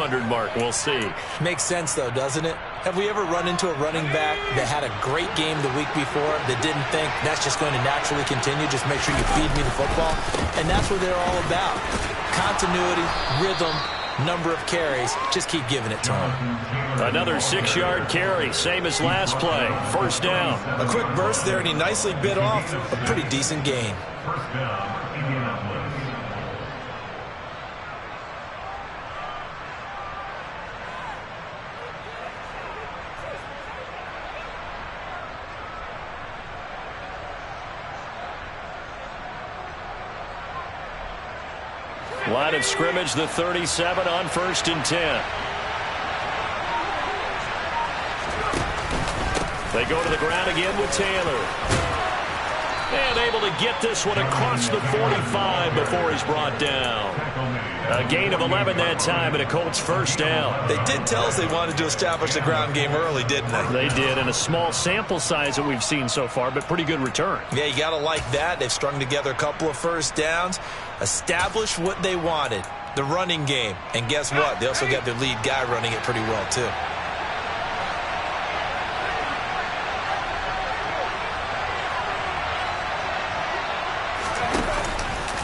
200 mark. We'll see. Makes sense, though, doesn't it? Have we ever run into a running back that had a great game the week before that didn't think that's just going to naturally continue? Just make sure you feed me the football. And that's what they're all about. Continuity, rhythm, number of carries. Just keep giving it to him. Another 6-yard carry, same as last play. First down. A quick burst there, and he nicely bit off a pretty decent gain. First down, Indianapolis. Line of scrimmage, the 37 on 1st and 10. They go to the ground again with Taylor. And able to get this one across the 45 before he's brought down. A gain of 11 that time and a Colts first down. They did tell us they wanted to establish the ground game early, didn't they? They did, and a small sample size that we've seen so far, but pretty good return. Yeah, you got to like that. They've strung together a couple of first downs, established what they wanted, the running game. And guess what? They also got their lead guy running it pretty well, too.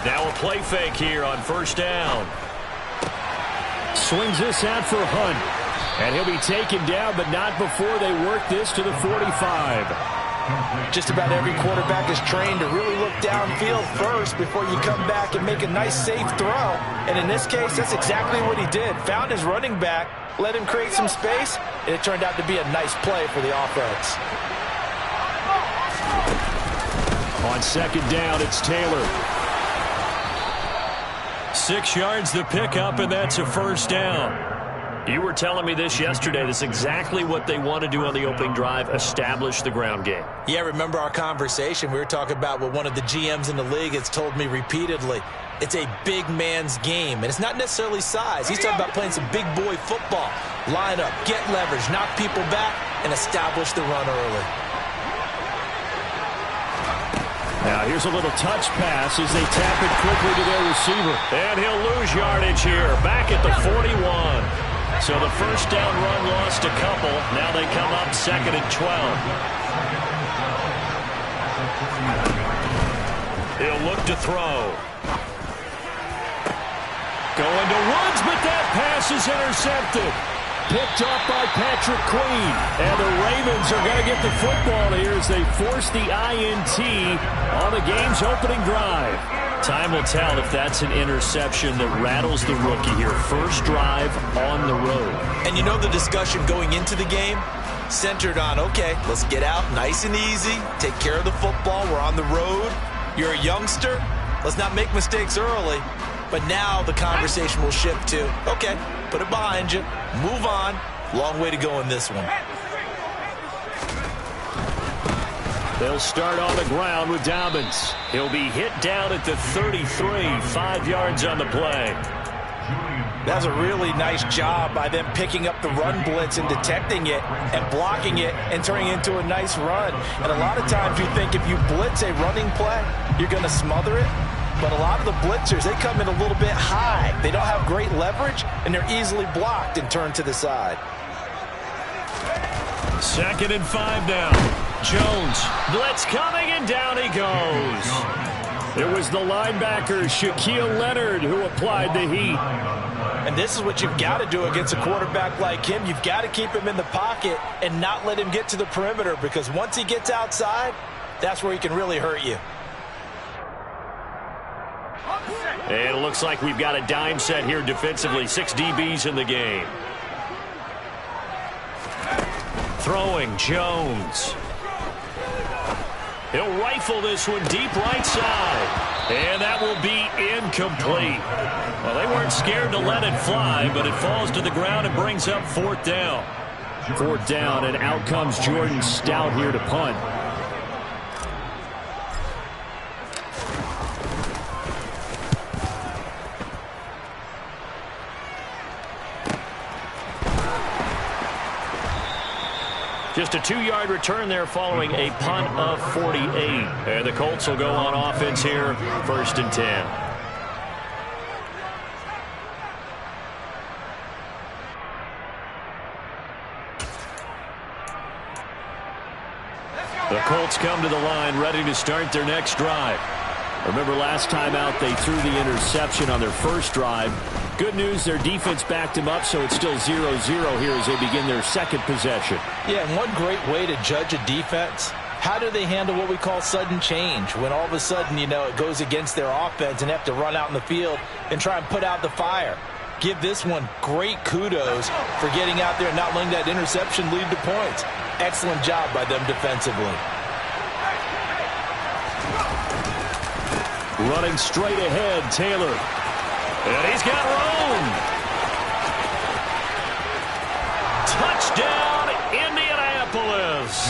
Now a play fake here on first down. Swings this out for Hunt. And he'll be taken down, but not before they work this to the 45. Just about every quarterback is trained to really look downfield first before you come back and make a nice, safe throw. And in this case, that's exactly what he did. Found his running back, let him create some space, and it turned out to be a nice play for the offense. On second down, it's Taylor. 6 yards the pickup, and that's a first down. You were telling me this yesterday. This is exactly what they want to do on the opening drive, establish the ground game. Yeah, remember our conversation? We were talking about what one of the GMs in the league has told me repeatedly. It's a big man's game, and it's not necessarily size. He's talking about playing some big boy football. Line up, get leverage, knock people back, and establish the run early. Now here's a little touch pass as they tap it quickly to their receiver. And he'll lose yardage here, back at the 41. So the first down run lost a couple. Now they come up 2nd and 12. He'll look to throw. Going to Woods, but that pass is intercepted. Picked up by Patrick Queen. And the Ravens are going to get the football here as they force the INT on the game's opening drive. Time will tell if that's an interception that rattles the rookie here. First drive on the road. And you know the discussion going into the game? Centered on, okay, let's get out nice and easy, take care of the football, we're on the road. You're a youngster, let's not make mistakes early. But now the conversation will shift to, okay, put it behind you, move on. Long way to go in this one. They'll start on the ground with Dobbins. He'll be hit down at the 33, 5 yards on the play. That's a really nice job by them picking up the run blitz and detecting it and blocking it and turning it into a nice run. And a lot of times you think if you blitz a running play, you're going to smother it. But a lot of the blitzers, they come in a little bit high. They don't have great leverage, and they're easily blocked and turned to the side. 2nd and 5 now. Jones, blitz coming, and down he goes. It was the linebacker, Shaquille Leonard, who applied the heat. And this is what you've got to do against a quarterback like him. You've got to keep him in the pocket and not let him get to the perimeter, because once he gets outside, that's where he can really hurt you. And it looks like we've got a dime set here defensively. 6 DBs in the game. Throwing, Jones. He'll rifle this one deep right side. And that will be incomplete. Well, they weren't scared to let it fly, but it falls to the ground and brings up 4th down. 4th down, and out comes Jordan Stout here to punt. Just a 2-yard return there following a punt of 48. And the Colts will go on offense here, 1st and 10. The Colts come to the line ready to start their next drive. Remember last time out they threw the interception on their first drive. Good news, their defense backed them up, so it's still 0-0 here as they begin their second possession. Yeah, and one great way to judge a defense, how do they handle what we call sudden change? When all of a sudden, you know, it goes against their offense and they have to run out in the field and try and put out the fire. Give this one great kudos for getting out there and not letting that interception lead to points. Excellent job by them defensively. Running straight ahead, Taylor. And he's got room. Touchdown, Indianapolis.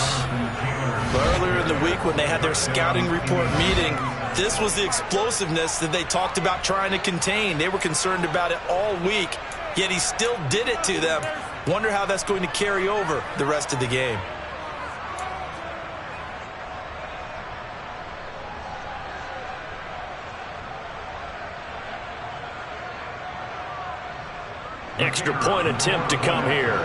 Earlier in the week when they had their scouting report meeting, this was the explosiveness that they talked about trying to contain. They were concerned about it all week, yet he still did it to them. Wonder how that's going to carry over the rest of the game. Extra point attempt to come here.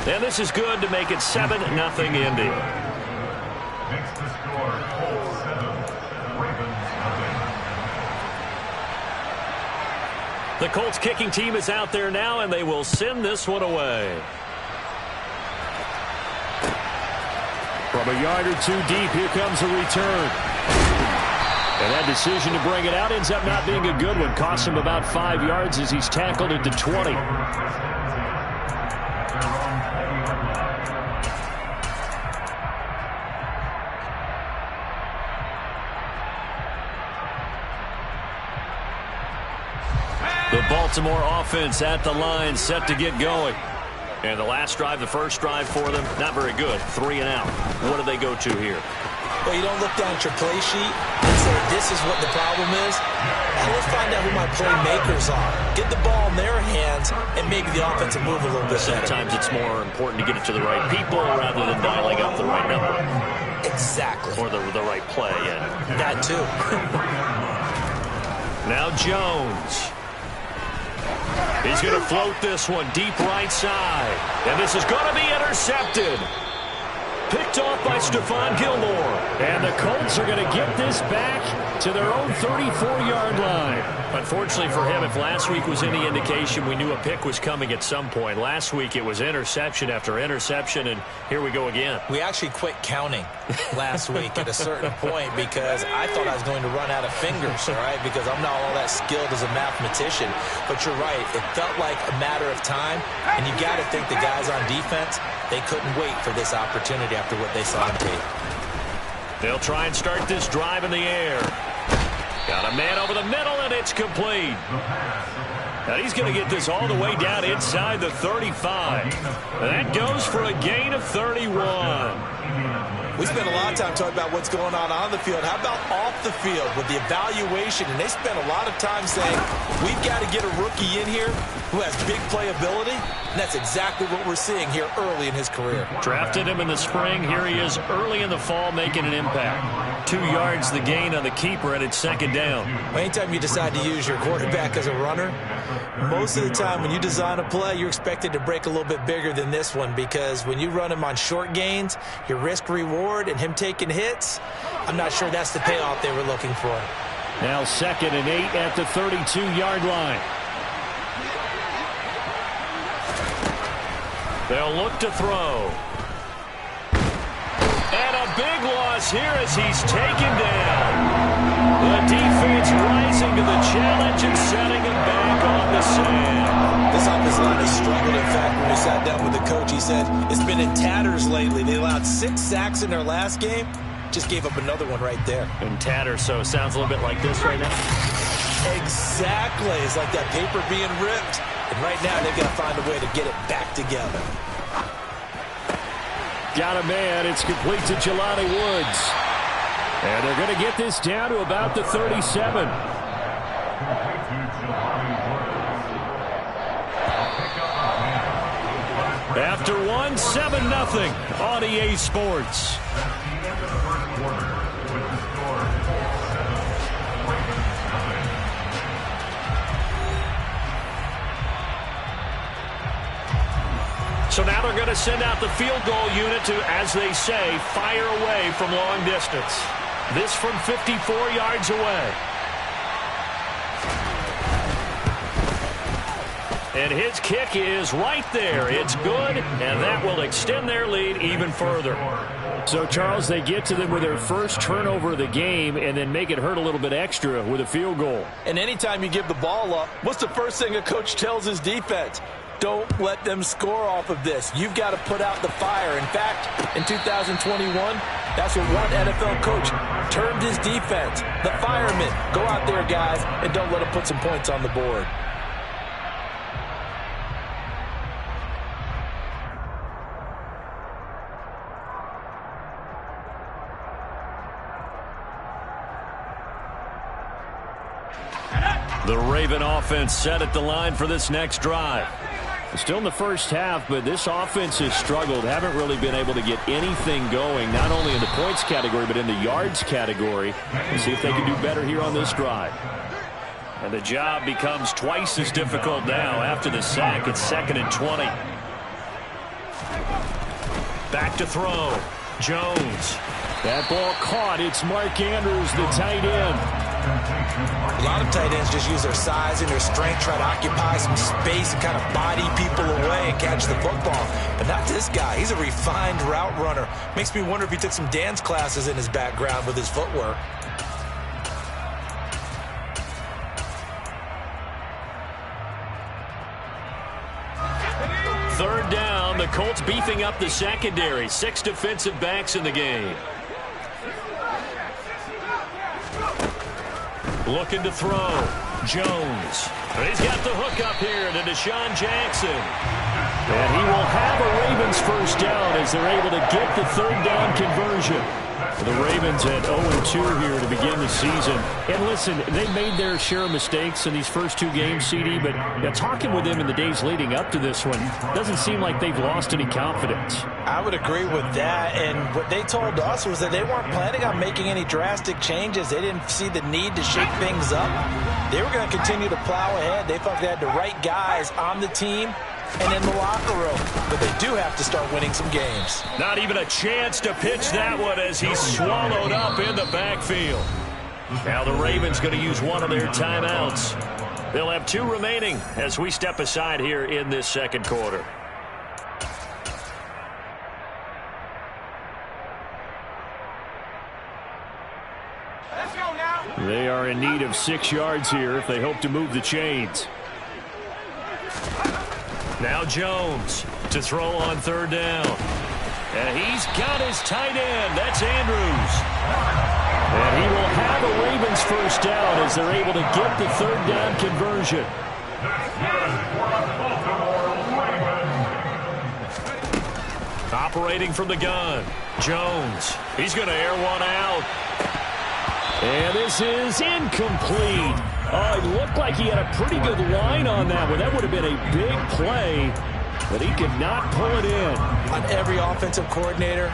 And this is good to make it 7-0 Indy. Makes the score Colts 7, Ravens nothing. The Colts kicking team is out there now, and they will send this one away. From a yard or two deep, here comes a return. And that decision to bring it out ends up not being a good one. Costs him about 5 yards as he's tackled at the 20. The Baltimore offense at the line, set to get going. And the last drive, the first drive for them, not very good. 3 and out. What do they go to here? Well, you don't look down at your play sheet and say, this is what the problem is. And let's find out who my playmakers are. Get the ball in their hands, and maybe the offense will move a little bit better. Sometimes it's more important to get it to the right people rather than dialing up the right number. Exactly. Or the right play, yeah. That too. Now Jones. He's going to float this one deep right side. And this is going to be intercepted. Picked off by Stephon Gilmore. And the Colts are going to get this back to their own 34-yard line. Unfortunately for him, if last week was any indication, we knew a pick was coming at some point. Last week it was interception after interception, and here we go again. We actually quit counting last week at a certain point because I thought I was going to run out of fingers, all right, because I'm not all that skilled as a mathematician. But you're right. It felt like a matter of time, and you got to think the guys on defense, they couldn't wait for this opportunity after what they saw on tape. They'll try and start this drive in the air. Got a man over the middle, and it's complete. Now he's going to get this all the way down inside the 35. That goes for a gain of 31. We spent a lot of time talking about what's going on the field. How about off the field with the evaluation? And they spent a lot of time saying, we've got to get a rookie in here who has big playability. And that's exactly what we're seeing here early in his career. Drafted him in the spring. Here he is early in the fall making an impact. 2 yards the gain on the keeper, and it's second down. Anytime you decide to use your quarterback as a runner, most of the time when you design a play, you're expected to break a little bit bigger than this one, because when you run him on short gains, your risk-reward and him taking hits, I'm not sure that's the payoff they were looking for. Now 2nd and 8 at the 32-yard line. They'll look to throw. And a big loss here as he's taken down. The defense rising to the challenge and setting him back on the sand. This offensive line has struggled. In fact, when we sat down with the coach, he said it's been in tatters lately. They allowed 6 sacks in their last game. Just gave up another one right there. In tatters, so it sounds a little bit like this right now. Exactly. It's like that paper being ripped. And right now, they've got to find a way to get it back together. Got a man. It's complete to Jelani Woods. And they're going to get this down to about the 37. After 7-0 on EA Sports. So now they're going to send out the field goal unit to, as they say, fire away from long distance. This from 54 yards away. And his kick is right there. It's good, and that will extend their lead even further. So, Charles, they get to them with their first turnover of the game and then make it hurt a little bit extra with a field goal. And anytime you give the ball up, what's the first thing a coach tells his defense? Don't let them score off of this. You've got to put out the fire. In fact, in 2021, that's what one NFL coach termed his defense. The firemen. Go out there, guys, and don't let them put some points on the board. The Raven offense set at the line for this next drive. Still in the first half, but this offense has struggled. Haven't really been able to get anything going, not only in the points category, but in the yards category. We'll see if they can do better here on this drive. And the job becomes twice as difficult now after the sack. It's 2nd and 20. Back to throw. Jones. That ball caught. It's Mark Andrews, the tight end. A lot of tight ends just use their size and their strength, try to occupy some space and kind of body people away and catch the football. But not this guy. He's a refined route runner. Makes me wonder if he took some dance classes in his background with his footwork. Third down, the Colts beefing up the secondary. 6 defensive backs in the game. Looking to throw. Jones. He's got the hook up here to Deshaun Jackson. And he will have a Ravens first down as they're able to get the third down conversion. The Ravens at 0-2 here to begin the season. And listen, they made their share of mistakes in these first 2 games, CD, but talking with them in the days leading up to this one, doesn't seem like they've lost any confidence. I would agree with that, and what they told us was that they weren't planning on making any drastic changes. They didn't see the need to shake things up. They were going to continue to plow ahead. They felt they had the right guys on the team and in the locker room. But they do have to start winning some games. Not even a chance to pitch that one as he's swallowed up in the backfield. Now the Ravens going to use one of their timeouts. They'll have 2 remaining as we step aside here in this second quarter. They are in need of 6 yards here if they hope to move the chains. Now Jones to throw on third down. And he's got his tight end. That's Andrews. And he will have a Ravens first down as they're able to get the third down conversion. Operating from the gun. Jones. He's going to air one out. And this is incomplete. Oh, it looked like he had a pretty good line on that one. That would have been a big play, but he could not pull it in. On every offensive coordinator,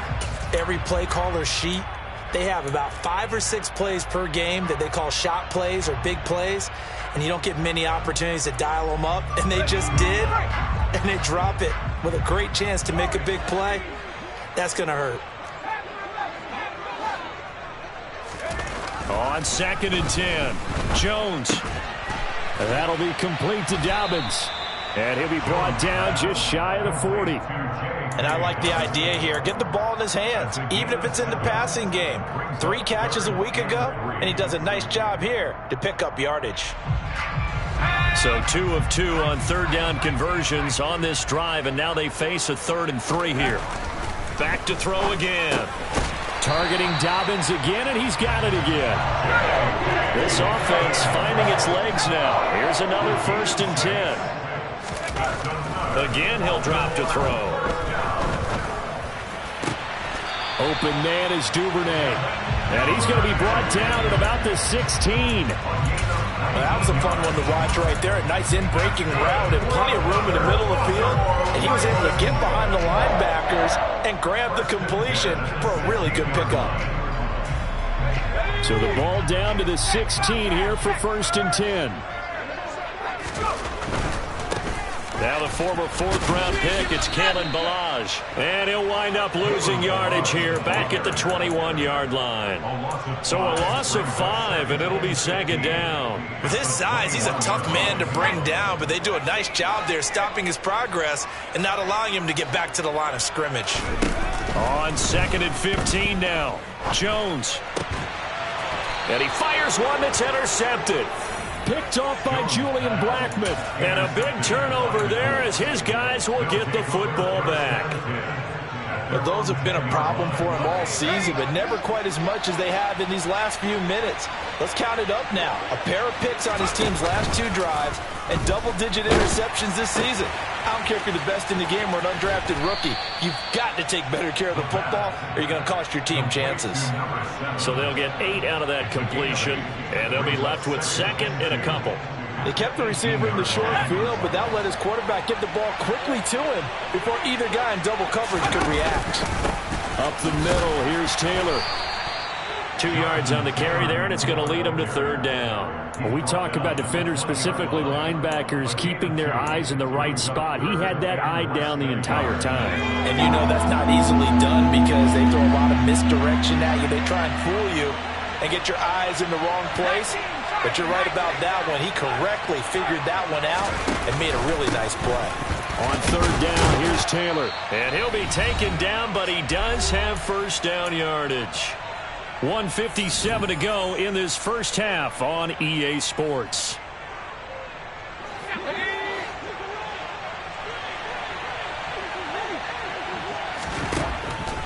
every play caller sheet, they have about 5 or 6 plays per game that they call shot plays or big plays, and you don't get many opportunities to dial them up, and they just did, and they drop it with a great chance to make a big play. That's going to hurt. On 2nd and 10, Jones. That'll be complete to Dobbins. And he'll be brought down just shy of the 40. And I like the idea here. Get the ball in his hands, even if it's in the passing game. 3 catches a week ago, and he does a nice job here to pick up yardage. So 2 of 2 on third down conversions on this drive, and now they face a 3rd and 3 here. Back to throw again. Targeting Dobbins again, and he's got it again. This offense finding its legs now. Here's another 1st and 10. Again, he'll drop to throw. Open man is Duvernay. And he's going to be brought down at about the 16. Well, that was a fun one to watch right there. A nice in-breaking route and plenty of room in the middle of the field. And he was able to get behind the linebackers and grab the completion for a really good pickup. So the ball down to the 16 here for 1st and 10. Now the former fourth-round pick, it's Kalen Ballage. And he'll wind up losing yardage here back at the 21-yard line. So a loss of 5, and it'll be second down. With his size, he's a tough man to bring down, but they do a nice job there stopping his progress and not allowing him to get back to the line of scrimmage. On 2nd and 15 now. Jones. And he fires one that's intercepted. Picked off by Julian Blackmon. And a big turnover there as his guys will get the football back. But those have been a problem for him all season, but never quite as much as they have in these last few minutes. Let's count it up now. A pair of picks on his team's last 2 drives and double-digit interceptions this season. I don't care if you're the best in the game or an undrafted rookie. You've got to take better care of the football or you're going to cost your team chances. So they'll get 8 out of that completion, and they'll be left with 2nd and a couple. They kept the receiver in the short field, but that let his quarterback get the ball quickly to him before either guy in double coverage could react. Up the middle, here's Taylor. 2 yards on the carry there, and it's going to lead him to 3rd down. When we talk about defenders, specifically linebackers, keeping their eyes in the right spot, he had that eye down the entire time. And you know that's not easily done because they throw a lot of misdirection at you. They try and fool you and get your eyes in the wrong place. But you're right about that one. He correctly figured that one out and made a really nice play. On 3rd down, here's Taylor. And he'll be taken down, but he does have first down yardage. 1:57 to go in this first half on EA Sports.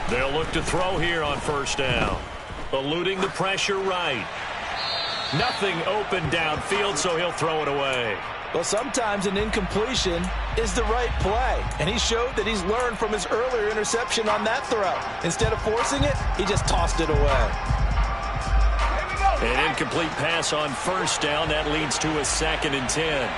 They'll look to throw here on first down. Eluding the pressure right. Nothing open downfield, so he'll throw it away. Well, sometimes an incompletion is the right play, and he showed that he's learned from his earlier interception on that throw. Instead of forcing it, he just tossed it away. An incomplete pass on first down. That leads to a 2nd and 10.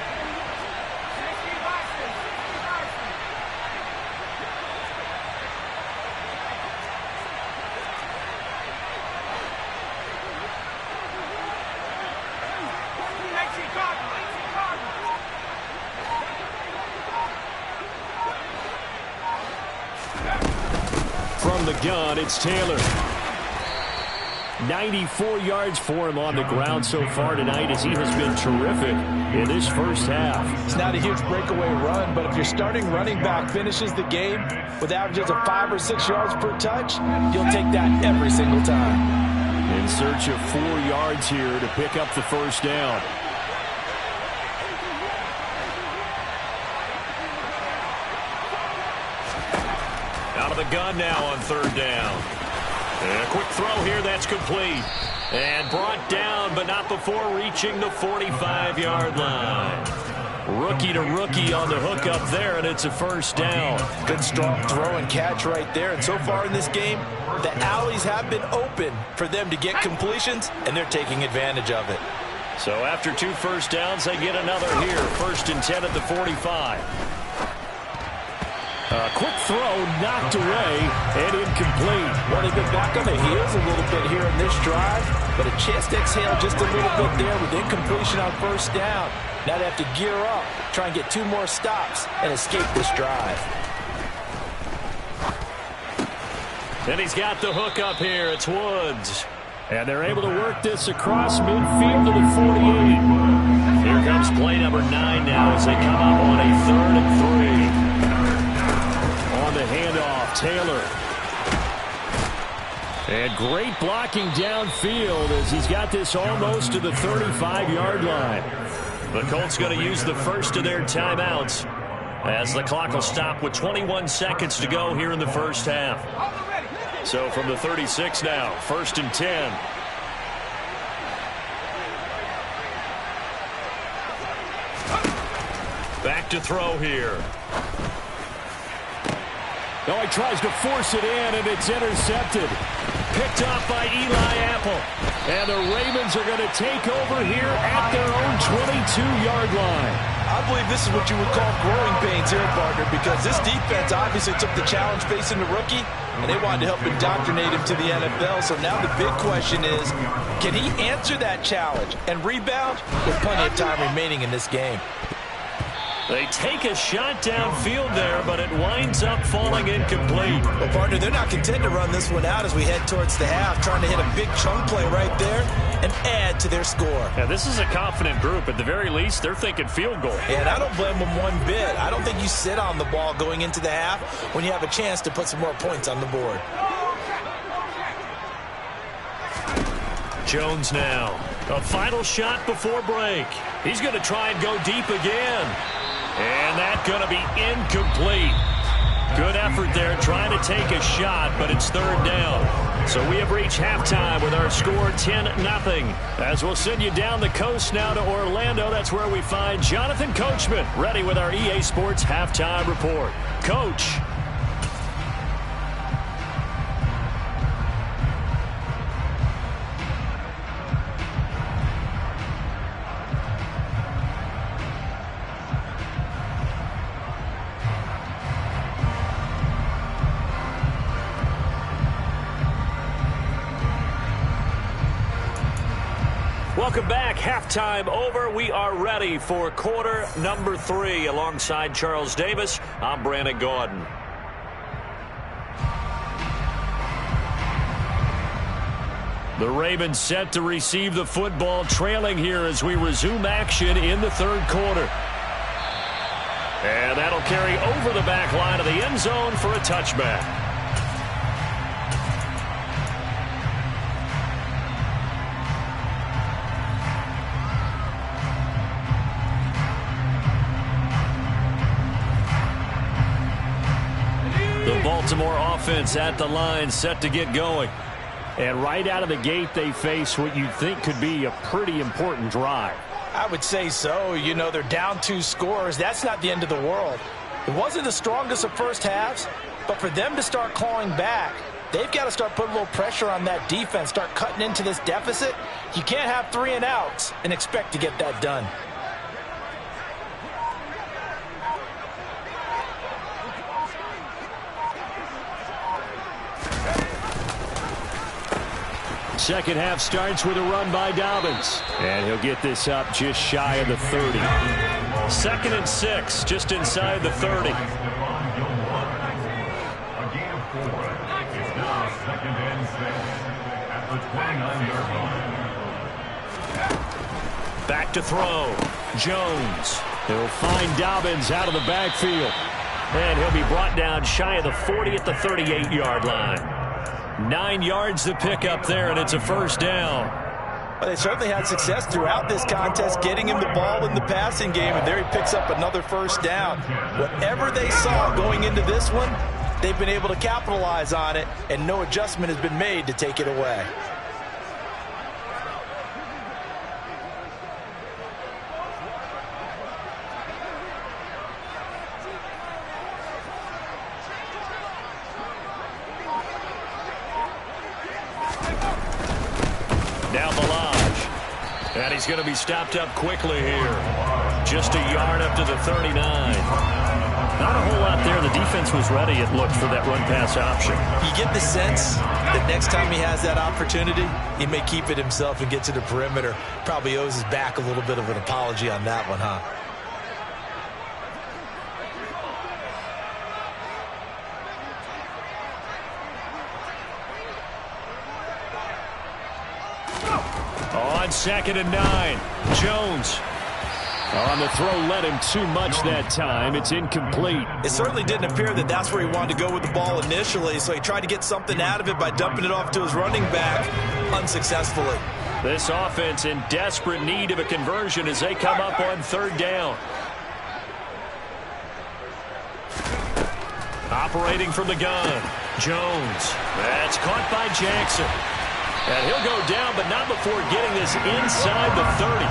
From the gun, it's Taylor. 94 yards for him on the ground so far tonight as he has been terrific in this first half. It's not a huge breakaway run, but if your starting running back finishes the game with averages of 5 or 6 yards per touch, you'll take that every single time. In search of 4 yards here to pick up the first down. Out of the gun now on 3rd down. And a quick throw here, that's complete. And brought down, but not before reaching the 45-yard line. Rookie to rookie on the hook up there, and it's a first down. Good strong throw and catch right there. And so far in this game, the alleys have been open for them to get completions, and they're taking advantage of it. So after 2 first downs, they get another here. 1st and 10 at the 45. A quick throw knocked away and incomplete. Well, they've been back on the heels a little bit here in this drive, but a chance to exhale just a little bit there with incompletion on first down. Now they have to gear up, try and get 2 more stops and escape this drive. And he's got the hook up here. It's Woods. And they're able to work this across midfield to the 48. Here comes play number 9 now as they come up on a 3rd and 3. On the handoff, Taylor. And great blocking downfield as he's got this almost to the 35-yard line. The Colts going to use the first of their timeouts as the clock will stop with 21 seconds to go here in the first half. So from the 36 now, 1st and 10. Back to throw here. Oh, he tries to force it in, and it's intercepted. Picked off by Eli Apple. And the Ravens are going to take over here at their own 22-yard line. I believe this is what you would call growing pains here, partner, because this defense obviously took the challenge facing the rookie, and they wanted to help indoctrinate him to the NFL. So now the big question is, can he answer that challenge and rebound with plenty of time remaining in this game? They take a shot downfield there, but it winds up falling incomplete. Well, partner, they're not content to run this one out as we head towards the half, trying to hit a big chunk play right there and add to their score. Yeah, this is a confident group. At the very least, they're thinking field goal. And I don't blame them one bit. I don't think you sit on the ball going into the half when you have a chance to put some more points on the board. Jones now. A final shot before break. He's going to try and go deep again. And that's going to be incomplete. Good effort there trying to take a shot, but it's third down. So we have reached halftime with our score 10-0. As we'll send you down the coast now to Orlando, that's where we find Jonathan Coachman ready with our EA Sports halftime report. Coach. Welcome back. Halftime over. We are ready for quarter number 3. Alongside Charles Davis, I'm Brandon Gaudin. The Ravens set to receive the football, trailing here as we resume action in the third quarter. And that'll carry over the back line of the end zone for a touchback. Baltimore offense at the line, set to get going. And right out of the gate, they face what you'd think could be a pretty important drive. I would say so. You know, they're down 2 scores. That's not the end of the world. It wasn't the strongest of first halves, but for them to start clawing back, they've got to start putting a little pressure on that defense, start cutting into this deficit. You can't have 3 and outs and expect to get that done. Second half starts with a run by Dobbins. And he'll get this up just shy of the 30. 2nd and 6, just inside the 30. A gain of 4. It's now 2nd and 6 at the 29-yard line. Back to throw. Jones. He'll find Dobbins out of the backfield. And he'll be brought down shy of the 40 at the 38-yard line. 9 yards to pick up there, and it's a first down. Well, they certainly had success throughout this contest, getting him the ball in the passing game, and there he picks up another first down. Whatever they saw going into this one, they've been able to capitalize on it, and no adjustment has been made to take it away. Now Balaj. And he's going to be stopped up quickly here. Just a yard up to the 39. Not a whole lot there. The defense was ready, it looked, for that run-pass option. You get the sense that next time he has that opportunity, he may keep it himself and get to the perimeter. Probably owes his back a little bit of an apology on that one, huh? On 2nd and 9, Jones. On the throw, led him too much that time. It's incomplete. It certainly didn't appear that that's where he wanted to go with the ball initially, so he tried to get something out of it by dumping it off to his running back unsuccessfully. This offense in desperate need of a conversion as they come up on 3rd down. Operating from the gun, Jones. That's caught by Jackson. And he'll go down, but not before getting this inside the 30.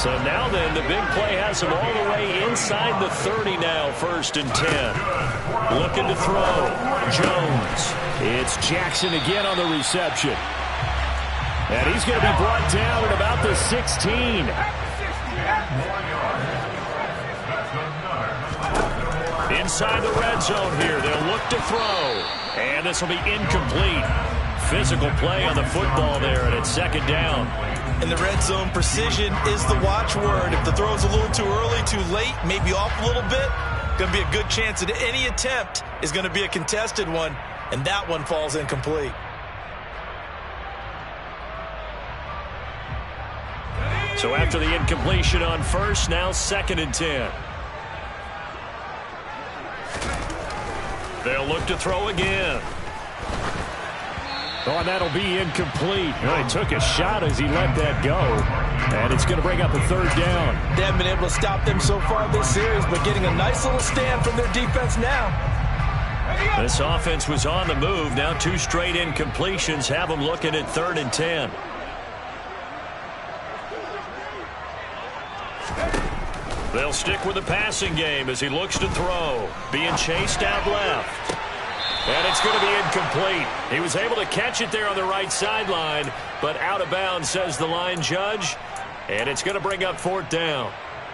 So now then, the big play has him all the way inside the 30 now, 1st and 10. Looking to throw, Jones. It's Jackson again on the reception. And he's going to be brought down at about the 16. Inside the red zone here, they'll look to throw. And this will be incomplete. Physical play on the football there, and it's 2nd down. In the red zone, precision is the watchword. If the throw's a little too early, too late, maybe off a little bit, going to be a good chance that any attempt is going to be a contested one, and that one falls incomplete. So after the incompletion on first, now 2nd and 10. They'll look to throw again. Oh, and that'll be incomplete. Oh, he took a shot as he let that go. And it's going to bring up a 3rd down. They haven't been able to stop them so far this series, but getting a nice little stand from their defense now. This offense was on the move. Now 2 straight incompletions have them looking at 3rd and 10. They'll stick with the passing game as he looks to throw. Being chased out left. And it's going to be incomplete. He was able to catch it there on the right sideline, but out of bounds, says the line judge. And it's going to bring up 4th down.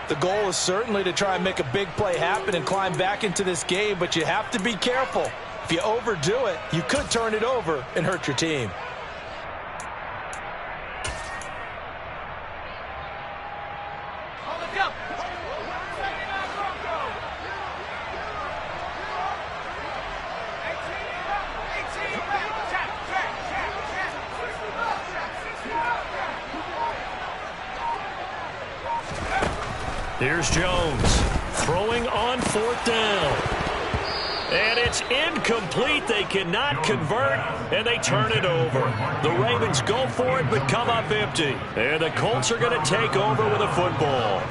The goal is certainly to try and make a big play happen and climb back into this game, but you have to be careful. If you overdo it, you could turn it over and hurt your team. Here's Jones throwing on 4th down. And it's incomplete. They cannot convert, and they turn it over. The Ravens go for it, but come up empty. And the Colts are going to take over with a football.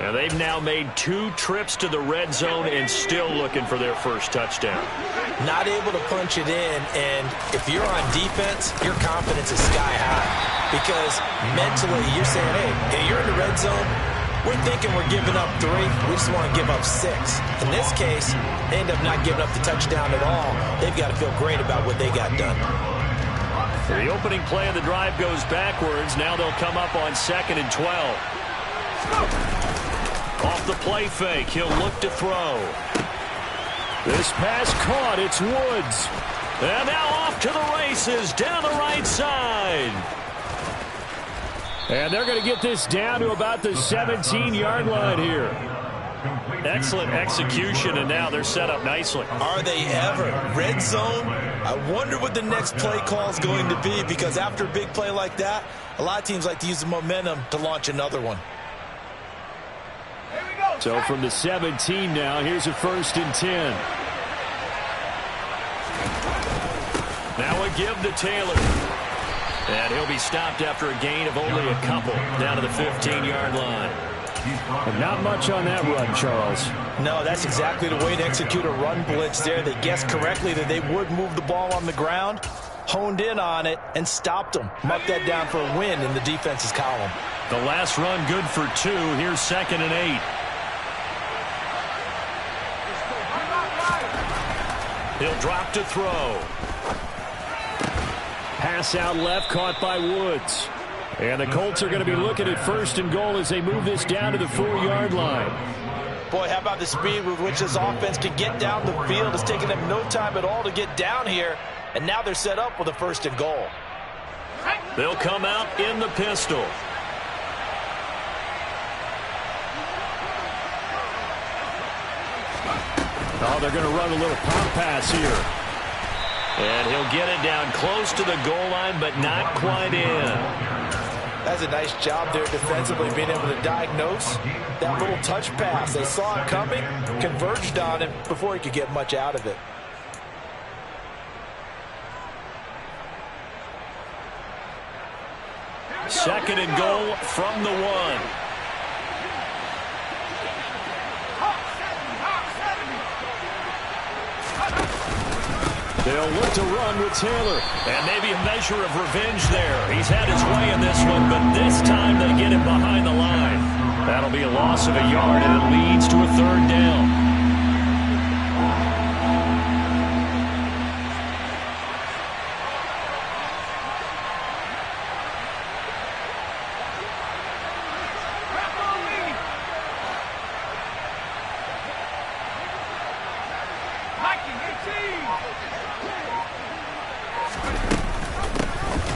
And they've now made 2 trips to the red zone and still looking for their first touchdown. Not able to punch it in, and if you're on defense, your confidence is sky high. Because mentally, you're saying, hey, you're in the red zone. We're thinking we're giving up 3. We just want to give up 6. In this case, they end up not giving up the touchdown at all. They've got to feel great about what they got done. The opening play of the drive goes backwards. Now they'll come up on 2nd and 12. Off the play fake, he'll look to throw. This pass caught. It's Woods. And now off to the races down the right side. And they're going to get this down to about the 17-yard line here. Excellent execution, and now they're set up nicely. Are they ever? Red zone? I wonder what the next play call is going to be, because after a big play like that, a lot of teams like to use the momentum to launch another one. So from the 17 now, here's a 1st and 10. Now a give to Taylor. And he'll be stopped after a gain of only a couple down to the 15-yard line. And not much on that run, Charles. No, that's exactly the way to execute a run blitz there. They guessed correctly that they would move the ball on the ground, honed in on it, and stopped them. Marked that down for a win in the defense's column. The last run good for 2. Here's 2nd and 8. He'll drop to throw. Pass out left, caught by Woods. And the Colts are going to be looking at 1st and goal as they move this down to the 4-yard line. Boy, how about the speed with which this offense can get down the field? It's taken them no time at all to get down here, and now they're set up with a 1st and goal. They'll come out in the pistol. Oh, they're going to run a little pump pass here. And he'll get it down close to the goal line, but not quite in. That's a nice job there defensively, being able to diagnose that little touch pass. They saw it coming, converged on him before he could get much out of it. Second and goal from the 1. They'll look to run with Taylor. And maybe a measure of revenge there. He's had his way in this one, but this time they get him behind the line. That'll be a loss of a yard, and it leads to a 3rd down.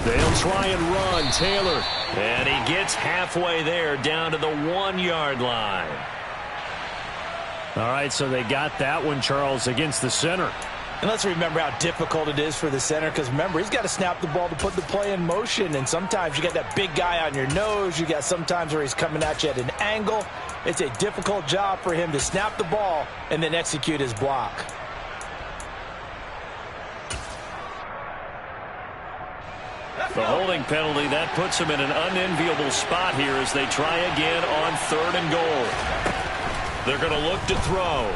They'll try and run. Taylor And he gets halfway there, down to the 1-yard line. All right, so they got that one, Charles, against the center. And let's remember how difficult it is for the center, because remember, he's got to snap the ball to put the play in motion, and sometimes you got that big guy on your nose. You got sometimes where he's coming at you at an angle. It's a difficult job for him to snap the ball and then execute his block. The holding penalty, that puts him in an unenviable spot here as they try again on 3rd and goal. They're going to look to throw.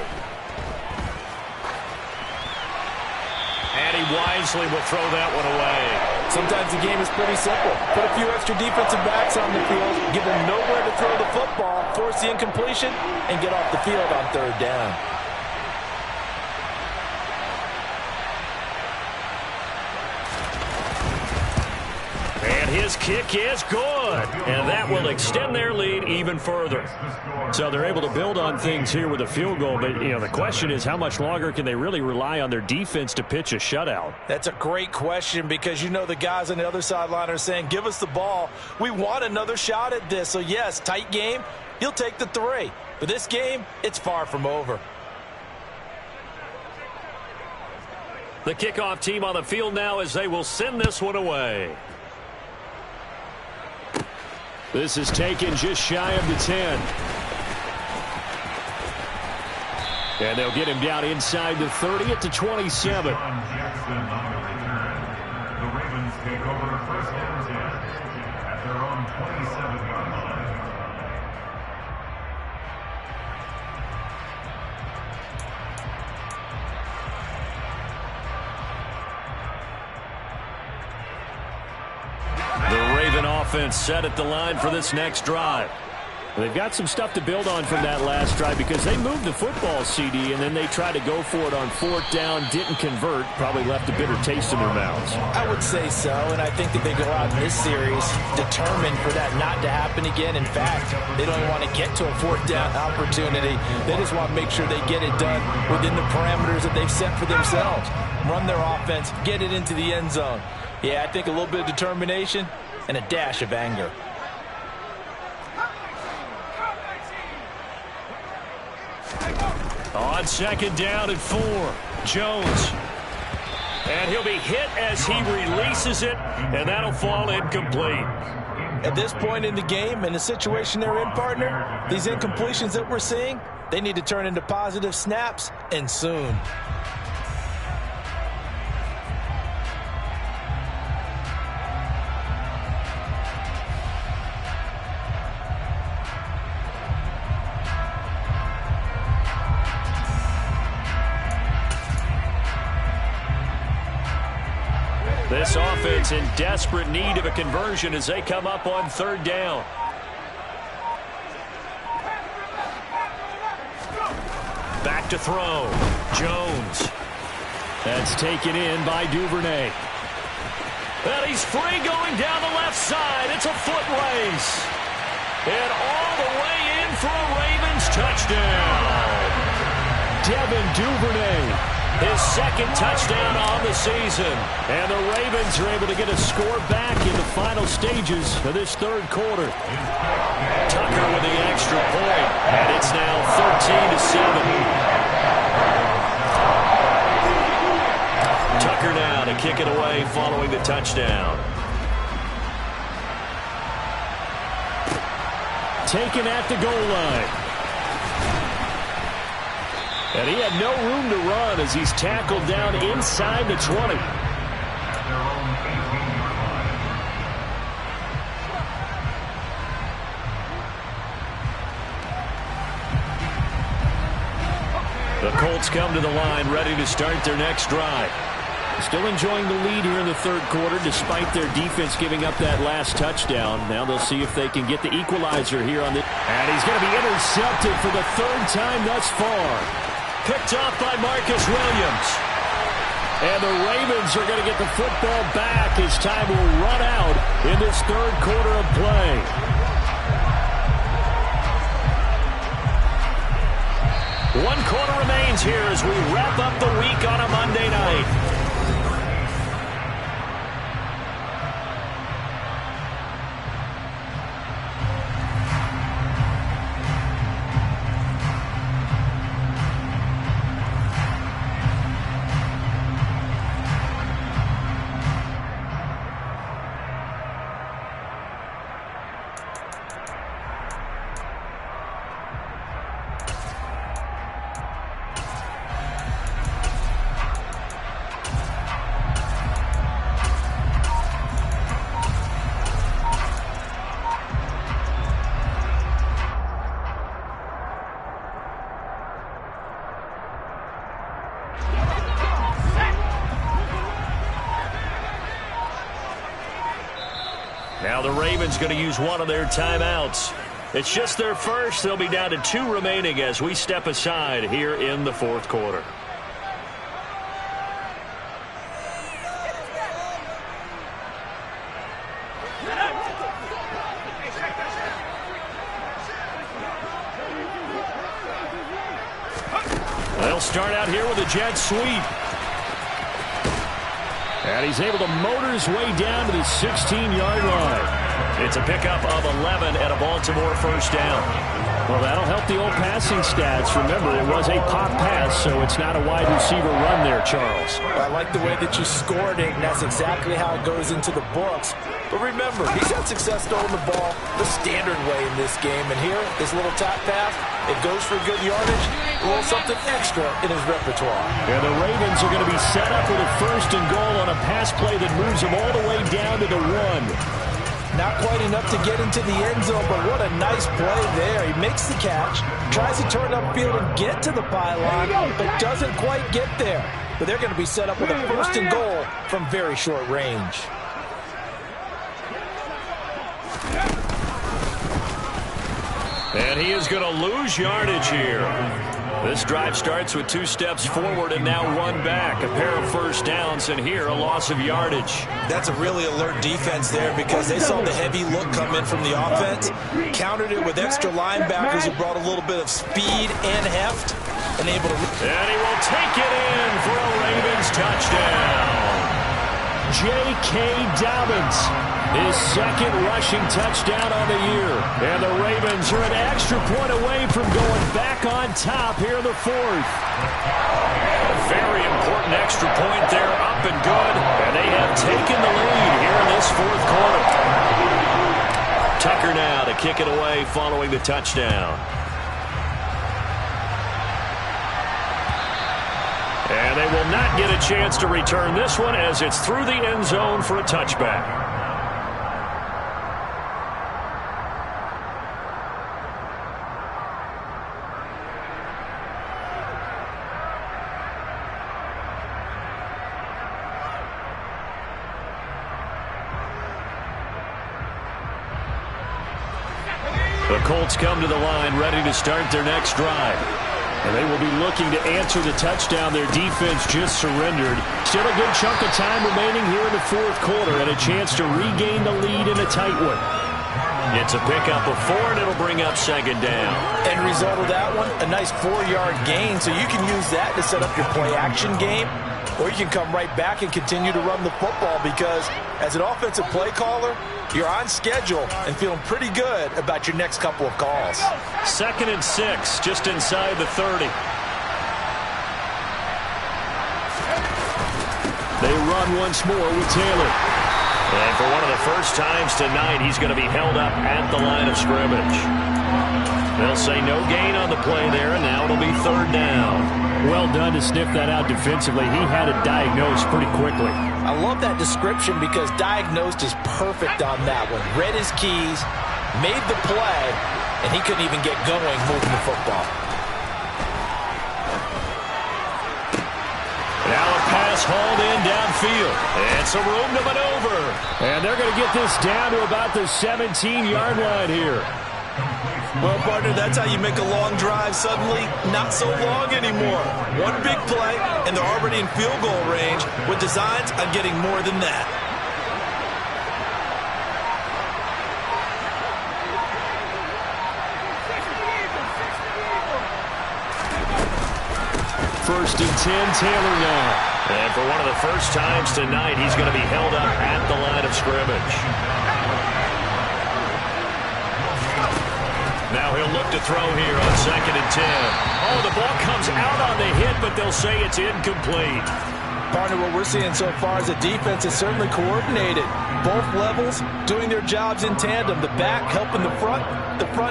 And he wisely will throw that one away. Sometimes the game is pretty simple. Put a few extra defensive backs on the field, give them nowhere to throw the football, force the incompletion, and get off the field on 3rd down. And his kick is good. And that will extend their lead even further. So they're able to build on things here with a field goal. But, you know, the question is how much longer can they really rely on their defense to pitch a shutout? That's a great question, because you know the guys on the other sideline are saying, give us the ball. We want another shot at this. So, yes, tight game. He'll take the 3. But this game, it's far from over. The kickoff team on the field now as they will send this one away. This is taken just shy of the 10. And they'll get him down inside the 30 at the 27. Jackson on the return. The Ravens take over 1st and 10 at their own 27-yard line. The Raven offense set at the line for this next drive. They've got some stuff to build on from that last drive because they moved the football, CD, and then they tried to go for it on 4th down, didn't convert, probably left a bitter taste in their mouths. I would say so, and I think that they go out in this series determined for that not to happen again. In fact, they don't even want to get to a 4th down opportunity. They just want to make sure they get it done within the parameters that they've set for themselves. Run their offense, get it into the end zone. Yeah, I think a little bit of determination and a dash of anger. On 2nd down and 4, Jones. And he'll be hit as he releases it, and that'll fall incomplete. At this point in the game, in the situation they're in, partner, these incompletions that we're seeing, they need to turn into positive snaps, and soon. This offense in desperate need of a conversion as they come up on 3rd down. Back to throw. Jones. That's taken in by Duvernay. And he's free going down the left side. It's a foot race. And all the way in for a Ravens touchdown. Devin Duvernay. His 2nd touchdown on the season. And the Ravens are able to get a score back in the final stages of this 3rd quarter. Tucker with the extra point. And it's now 13-7. Tucker now to kick it away following the touchdown. Taken at the goal line. And he had no room to run as he's tackled down inside the 20. The Colts come to the line ready to start their next drive. Still enjoying the lead here in the 3rd quarter despite their defense giving up that last touchdown. Now they'll see if they can get the equalizer here on the... And he's going to be intercepted for the 3rd time thus far. Picked off by Marcus Williams. And the Ravens are going to get the football back as time will run out in this 3rd quarter of play. One quarter remains here as we wrap up the week on a Monday night. the Ravens going to use one of their timeouts. It's just their first. They'll be down to 2 remaining as we step aside here in the fourth quarter. They'll start out here with a jet sweep. And he's able to motor his way down to the 16-yard line. It's a pickup of 11 and a Baltimore first down. Well, that'll help the old passing stats. Remember, it was a pop pass, so it's not a wide receiver run there, Charles. I like the way that you scored it, and that's exactly how it goes into the books. But remember, he's had success throwing the ball the standard way in this game. And here, this little top pass, it goes for good yardage, a little something extra in his repertoire. And the Ravens are going to be set up with a first and goal on a pass play that moves them all the way down to the 1. Not quite enough to get into the end zone, but what a nice play there. He makes the catch, tries to turn upfield and get to the pylon, but doesn't quite get there. But they're going to be set up with a first and goal from very short range. And he is going to lose yardage here. This drive starts with 2 steps forward and now 1 back. A pair of first downs, and here a loss of yardage. That's a really alert defense there because they saw the heavy look come in from the offense, countered it with extra linebackers who brought a little bit of speed and heft, and able to... And he will take it in for a Ravens touchdown. J.K. Dobbins, his second rushing touchdown on the year. And the Ravens are an extra point away from going back on top here in the fourth. A very important extra point there, up and good. And they have taken the lead here in this fourth quarter. Tucker now to kick it away following the touchdown. And they will not get a chance to return this one as it's through the end zone for a touchback. The Colts come to the line ready to start their next drive. And they will be looking to answer the touchdown their defense just surrendered. Still a good chunk of time remaining here in the fourth quarter and a chance to regain the lead in a tight one. It's a pickup of 4, and it'll bring up second down. End result of that one, a nice 4-yard gain, so you can use that to set up your play-action game, or you can come right back and continue to run the football because as an offensive play caller, you're on schedule and feeling pretty good about your next couple of calls. 2nd and 6, just inside the 30. They run once more with Taylor. And for one of the first times tonight, he's going to be held up at the line of scrimmage. They'll say no gain on the play there, and now it'll be 3rd down. Well done to sniff that out defensively. He had it diagnosed pretty quickly. I love that description because diagnosed is perfect on that one. Read his keys, made the play, and he couldn't even get going moving the football. Now a pass hauled in downfield. And some room to maneuver. And they're going to get this down to about the 17-yard line here. Well, partner, that's how you make a long drive suddenly not so long anymore. One big play, and they're already in field goal range with designs on getting more than that. 1st and 10, Taylor now. And for one of the first times tonight, he's going to be held up at the line of scrimmage. Now he'll look to throw here on 2nd and 10. Oh, the ball comes out on the hit, but they'll say it's incomplete. Partner, what we're seeing so far is the defense is certainly coordinated. Both levels doing their jobs in tandem. The back helping the front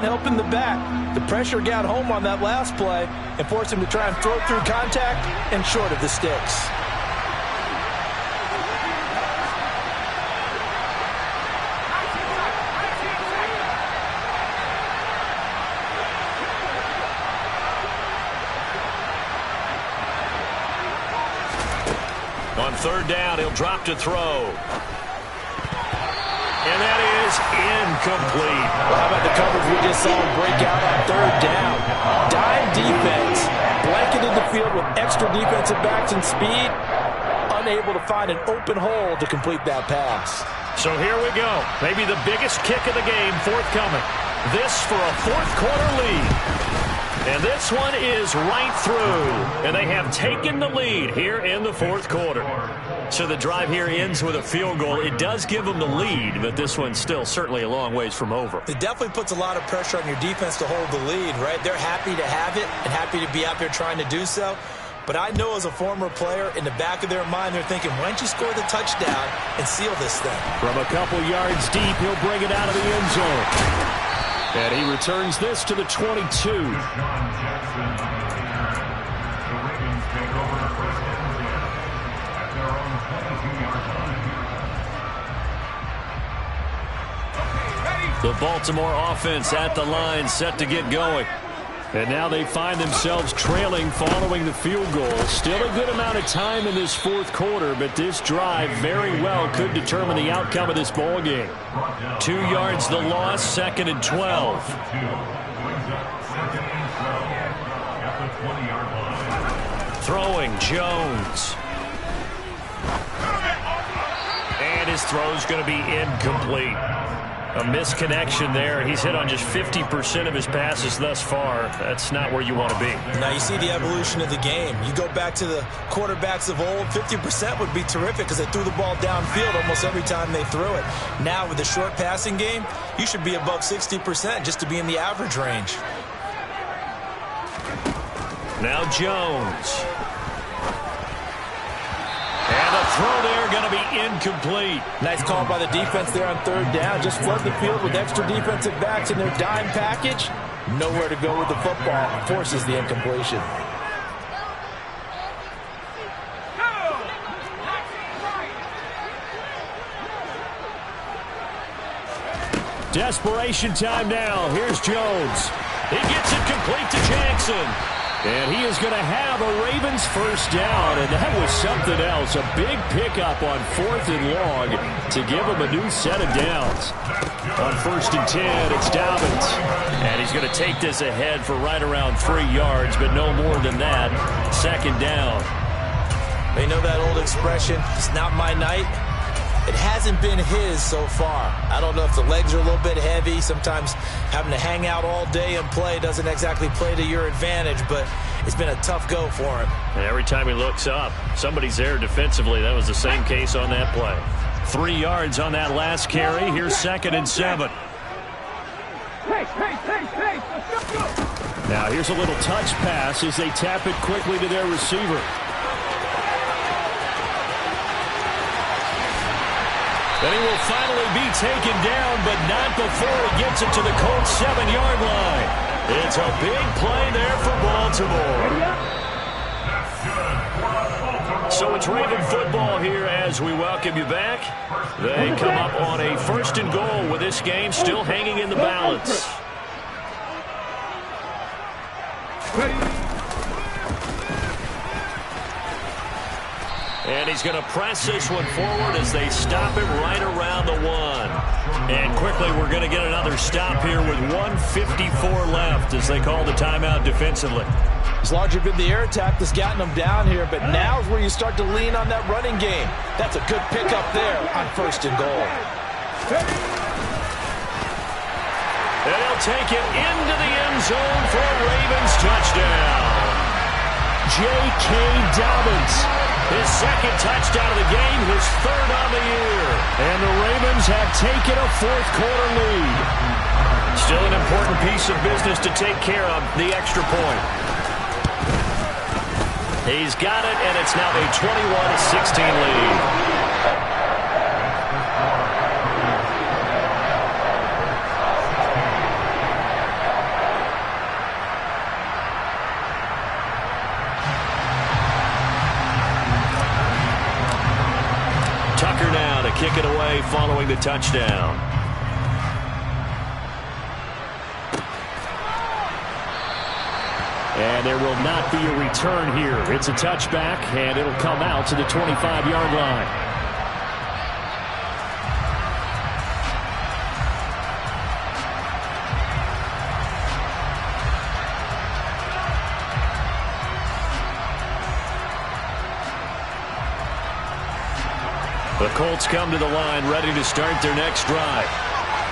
helping the back. The pressure got home on that last play and forced him to try and throw through contact and short of the sticks. On 3rd down, he'll drop to throw. and that is incomplete. Well, how about the coverage we just saw him break out on third down? Dime defense, blanketed the field with extra defensive backs and speed, unable to find an open hole to complete that pass. So here we go. Maybe the biggest kick of the game forthcoming. This for a fourth-quarter lead. And this one is right through. And they have taken the lead here in the fourth quarter. So the drive here ends with a field goal. It does give them the lead, but this one's still certainly a long ways from over. It definitely puts a lot of pressure on your defense to hold the lead, right? They're happy to have it and happy to be out there trying to do so. But I know as a former player, in the back of their mind, they're thinking, why don't you score the touchdown and seal this thing? From a couple yards deep, he'll bring it out of the end zone. And he returns this to the 22. The Baltimore offense at the line, set to get going. And now they find themselves trailing following the field goal. Still a good amount of time in this fourth quarter, but this drive very well could determine the outcome of this ball game. 2 yards the loss, 2nd and 12. Throwing Jones. And his throw's going to be incomplete. A misconnection there. He's hit on just 50% of his passes thus far. That's not where you want to be. Now you see the evolution of the game. You go back to the quarterbacks of old, 50% would be terrific because they threw the ball downfield almost every time they threw it. Now with the short passing game, you should be above 60% just to be in the average range. Now Jones. And the throw there going to be incomplete. Nice call by the defense there on third down. Just flood the field with extra defensive backs in their dime package. Nowhere to go with the football. Forces the incompletion. Desperation time now. Here's Jones. He gets it complete to Jackson. And he is going to have a Ravens first down, and that was something else. A big pickup on 4th and long to give him a new set of downs. On 1st and 10, it's Dobbins. And he's going to take this ahead for right around 3 yards, but no more than that. 2nd down. They know that old expression, it's not my night. It hasn't been his so far. I don't know if the legs are a little bit heavy. Sometimes having to hang out all day and play doesn't exactly play to your advantage, but it's been a tough go for him. And every time he looks up, somebody's there defensively. That was the same case on that play. 3 yards on that last carry. Here's 2nd and 7. Now here's a little touch pass as they tap it quickly to their receiver. And he will finally be taken down, but not before he gets it to the Colts' 7-yard line. It's a big play there for Baltimore. So it's Raven football here as we welcome you back. They come up on a 1st and goal with this game still hanging in the balance. And he's going to press this one forward as they stop him right around the 1. And quickly we're going to get another stop here with 1:54 left as they call the timeout defensively. It's largely been the air attack that's gotten them down here, but now is where you start to lean on that running game. That's a good pickup there on 1st and goal. And he'll take it into the end zone for a Ravens touchdown. J.K. Dobbins. His 2nd touchdown of the game, his 3rd on the year. And the Ravens have taken a 4th quarter lead. Still an important piece of business to take care of, the extra point. He's got it, and it's now a 21-16 lead. Tucker now to kick it away following the touchdown. And there will not be a return here. It's a touchback, and it'll come out to the 25-yard line. The Colts come to the line ready to start their next drive.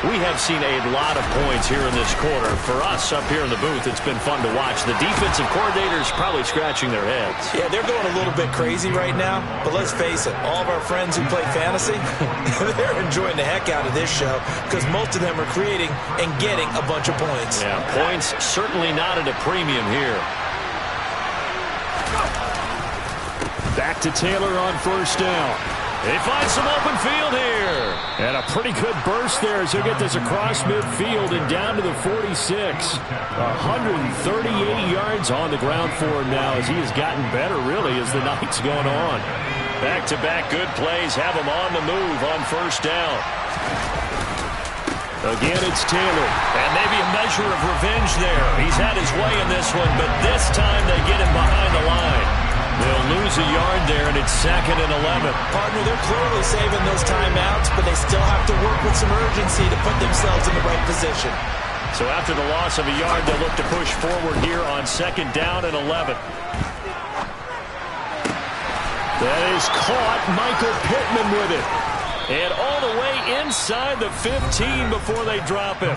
We have seen a lot of points here in this quarter. For us up here in the booth, it's been fun to watch. The defensive coordinators probably scratching their heads. Yeah, they're going a little bit crazy right now. But let's face it, all of our friends who play fantasy, they're enjoying the heck out of this show because most of them are creating and getting a bunch of points. Yeah, points certainly not at a premium here. Back to Taylor on first down. They find some open field here. And a pretty good burst there as he'll get this across midfield and down to the 46. 138 yards on the ground for him now as he has gotten better, really, as the night's going on. Back-to-back good plays have him on the move on first down. Again, it's Taylor. And maybe a measure of revenge there. He's had his way in this one, but this time they get him behind the line. They'll lose a yard there, and it's 2nd and 11. Partner, they're clearly saving those timeouts, but they still have to work with some urgency to put themselves in the right position. So after the loss of a yard, they'll look to push forward here on 2nd down and 11. That is caught. Michael Pittman with it. And all the way inside the 15 before they drop him.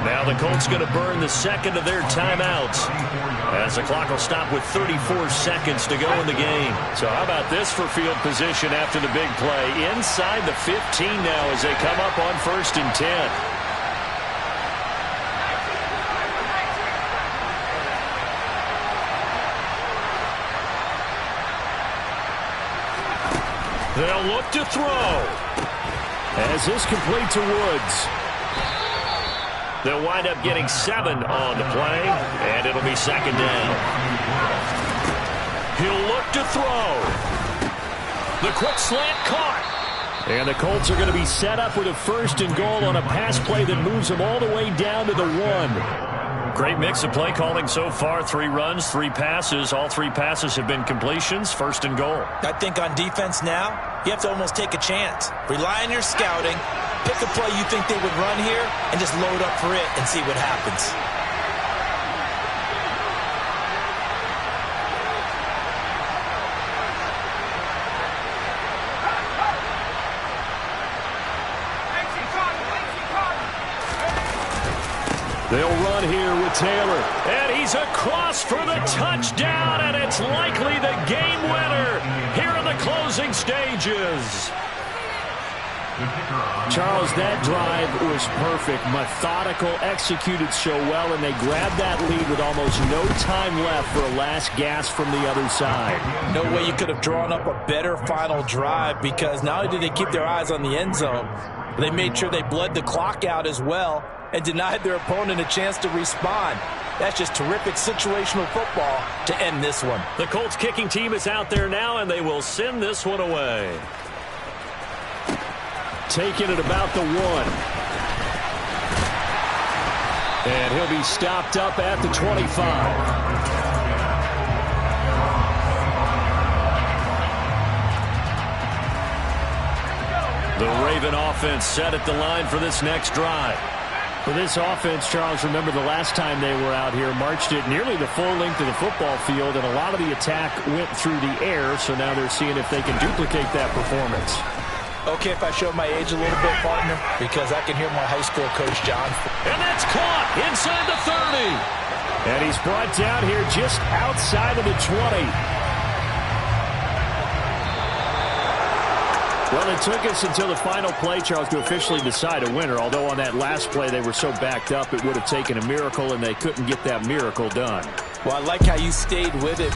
Now the Colts going to burn the second of their timeouts as the clock will stop with 34 seconds to go in the game. So how about this for field position after the big play? Inside the 15 now as they come up on 1st and 10. They'll look to throw. As this complete to Woods. They'll wind up getting 7 on the play, and it'll be 2nd down. He'll look to throw. The quick slant caught. And the Colts are going to be set up with a 1st and goal on a pass play that moves them all the way down to the 1. Great mix of play calling so far. 3 runs, 3 passes. All 3 passes have been completions. 1st and goal. I think on defense now, you have to almost take a chance. Rely on your scouting. Pick a play you think they would run here and just load up for it and see what happens. They'll run here with Taylor. And he's across for the touchdown, and it's likely the game winner here in the closing stages. Charles, that drive was perfect. Methodical, executed so well, and they grabbed that lead with almost no time left for a last gasp from the other side. No way you could have drawn up a better final drive because not only did they keep their eyes on the end zone, they made sure they bled the clock out as well and denied their opponent a chance to respond. That's just terrific situational football to end this one. The Colts kicking team is out there now, and they will send this one away. Taking it about the 1. And he'll be stopped up at the 25. The Raven offense set at the line for this next drive. For this offense, Charles, remember the last time they were out here, marched it nearly the full length of the football field, and a lot of the attack went through the air, so now they're seeing if they can duplicate that performance. Okay, if I show my age a little bit, partner, because I can hear my high school coach, John. And that's caught inside the 30. And he's brought down here just outside of the 20. Well, it took us until the final play, Charles, to officially decide a winner. Although on that last play they were so backed up, it would have taken a miracle, and they couldn't get that miracle done. Well, I like how you stayed with it.